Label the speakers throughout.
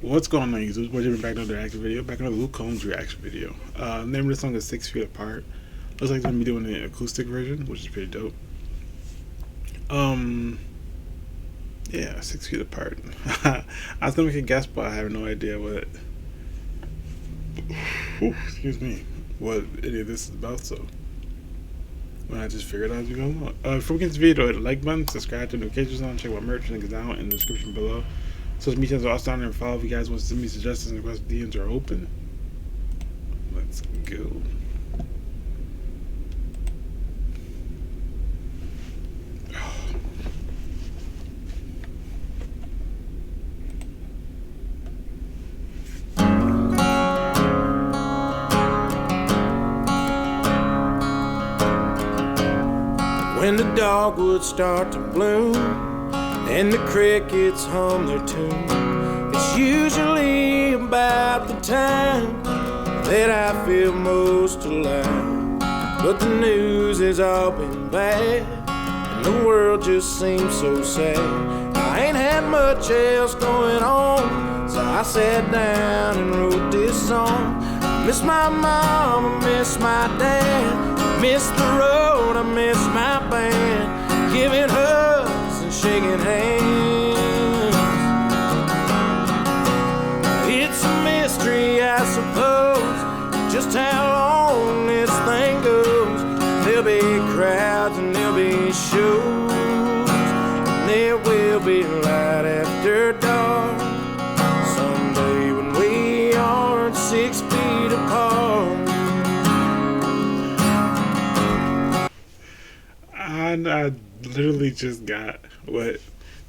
Speaker 1: What's going on, users? We're back another reaction video. Back another Luke Combs reaction video. Name of the song is 6 Feet Apart. Looks like they're gonna be doing an acoustic version, which is pretty dope. Um, yeah, 6 Feet Apart. I was gonna make a guess, but I have no idea what. Excuse me. What any of this is about. So, when I just figured out as we go along. Before we get into the video, hit the like button, subscribe to the notifications on, check out merch links down in the description below. Social media channels are also down there and follow if you guys want to send me suggestions and requests. DMs are open. Let's go.
Speaker 2: When the dogwoods start to bloom and the crickets hum their tune, it's usually about the time that I feel most alive. But the news has all been bad and the world just seems so sad. I ain't had much else going on, so I sat down and wrote this song. I miss my mom, I miss my dad, I miss the road, I miss my band, giving hugs and shaking hands. It's a mystery, I suppose, just how long this thing goes. There'll be crowds and there'll be shows, and there will be light after dark someday when we aren't 6 feet apart.
Speaker 1: I literally just got what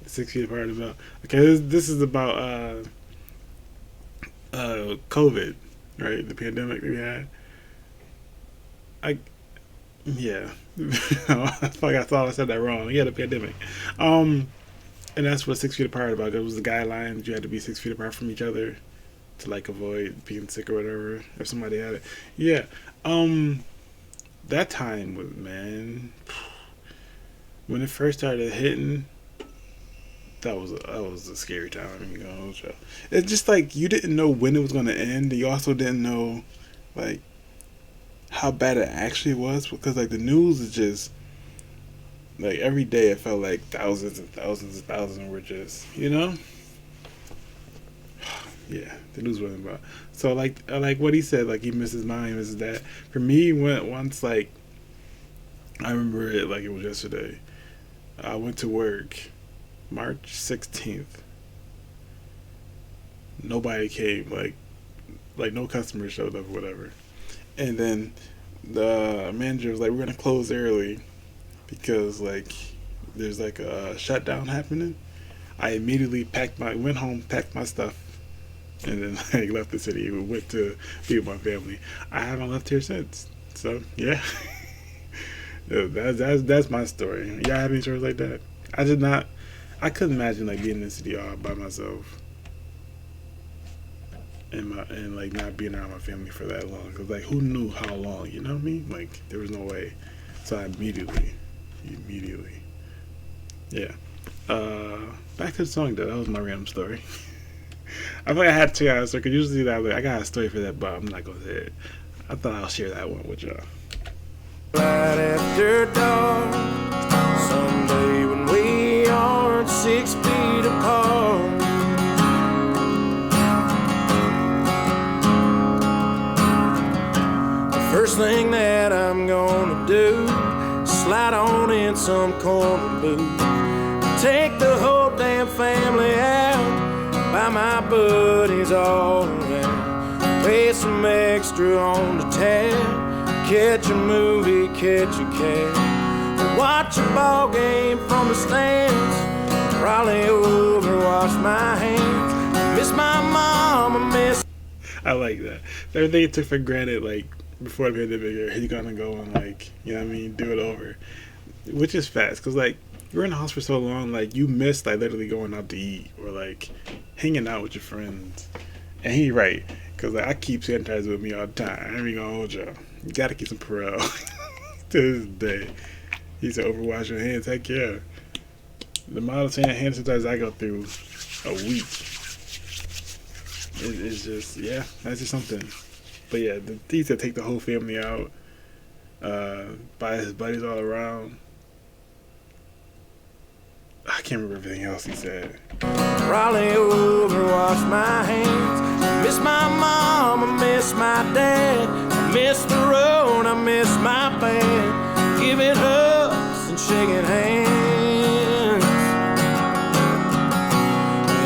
Speaker 1: 6 Feet Apart is about. Okay, this is about COVID, right? The pandemic that we had. Yeah. I feel like I thought I said that wrong. Yeah, the pandemic. And that's what 6 Feet Apart about. It was the guidelines. You had to be 6 feet apart from each other to like avoid being sick or whatever if somebody had it. Yeah. That time was, man, when it first started hitting, that was a scary time. You know, it's just like you didn't know when it was gonna end. You also didn't know like how bad it actually was, because like the news is just like every day it felt like thousands and thousands and thousands were just, you know. Yeah, the news wasn't about. So like what he said, like he misses mine, misses that. For me, once like I remember it like it was yesterday. I went to work March 16th. Nobody came, like no customers showed up or whatever. And then the manager was like, "We're gonna close early because like there's like a shutdown happening." I immediately went home, packed my stuff, and then I left the city. Went to be with my family. I haven't left here since. So yeah. That's my story. Y'all have any stories like that? I couldn't imagine like being in the city all by myself and like not being around my family for that long. Cause like who knew how long? You know what I mean? Like there was no way. So I immediately, yeah. Back to the song though. That was my random story. I think I had to tell y'all, cause usually that I got a story for that, but I'm not gonna say it. I thought I'll share that one with y'all.
Speaker 2: Right after dark someday when we aren't 6 feet apart. The first thing that I'm gonna do is slide on in some corner booth, take the whole damn family out, buy my buddies all around, pay some extra on the tab, catch a movie, catch a cab, watch a ball game from the stands, probably overwash my hands, miss my mom, I miss.
Speaker 1: I like that. Everything you took for granted, like before the pandemic, you're gonna go and like, you know what I mean, do it over, which is fast. Cause like you're in the house for so long, like you miss like literally going out to eat or like hanging out with your friends. And he's right, cause like I keep sanitizer with me all the time. I ain't even gonna hold y'all. You gotta keep some Perel to this day. He said, overwash your hands. Heck yeah. The amount of hand sanitizer I go through a week. it's just, yeah, that's just something. But yeah, he used to take the whole family out, buy his buddies all around. I can't remember everything else he said.
Speaker 2: Raleigh over, wash my hands. I miss my mom, I miss my dad. I miss the road, I miss my band. Giving hugs and shaking hands.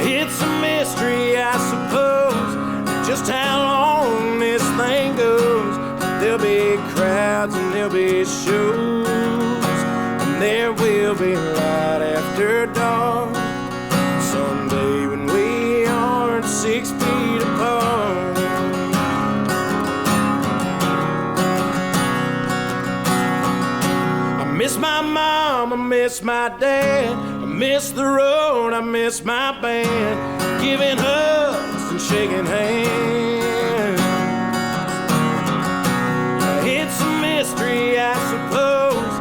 Speaker 2: It's a mystery, I suppose, just how long this thing goes. There'll be crowds and there'll be shows, and there will be light after dark. Someday when we aren't 6 feet apart. I miss my mom, I miss my dad. I miss the road, I miss my band. Giving hugs and shaking hands. It's a mystery, I suppose,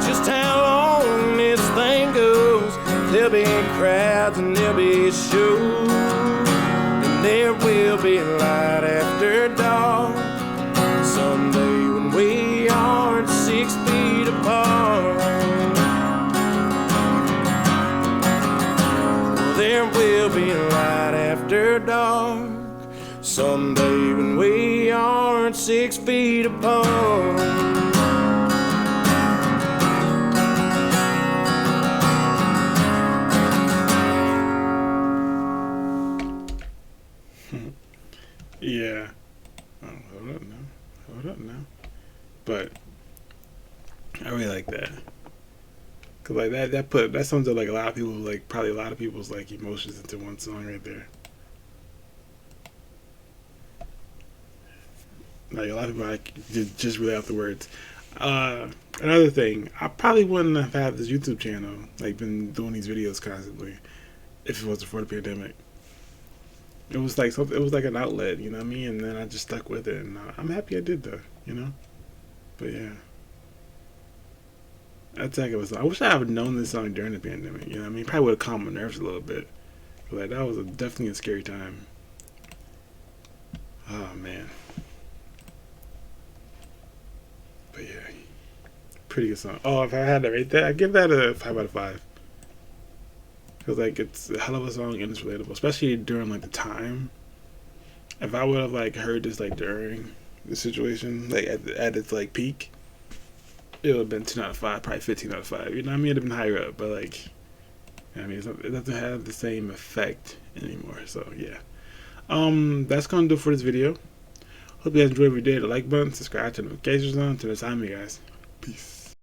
Speaker 2: just how long this thing goes. There'll be crowds and there'll be shows, and there will be light after dark. Someday when we aren't 6 feet apart. There will be light after dark. Someday when we aren't 6 feet apart.
Speaker 1: Yeah. Oh, hold up now. But I really like that. Cause like that sums up like a lot of people, like probably a lot of people's like emotions into one song right there. Like a lot of people like just really out the words. Another thing, I probably wouldn't have had this YouTube channel, like been doing these videos constantly, if it wasn't for the pandemic. It was like something. It was like an outlet, you know what I mean. And then I just stuck with it, and I'm happy I did though, you know. But yeah, that's like it was. I wish I had known this song during the pandemic. You know what I mean? Probably would have calmed my nerves a little bit. But like that was definitely a scary time. Oh man. But yeah, pretty good song. Oh, if I had to rate that, I'd give that a 5 out of 5. Cause like it's a hell of a song and it's relatable, especially during like the time. If I would have like heard this like during the situation, like at its like peak, it would have been 10 out of 5, probably 15 out of 5. You know what I mean? It'd have been higher up, but like, you know what I mean, it doesn't have the same effect anymore. So yeah, that's gonna do it for this video. Hope you guys enjoyed. If you did, the like button, subscribe to the notifications on. Till next time, you guys. Peace.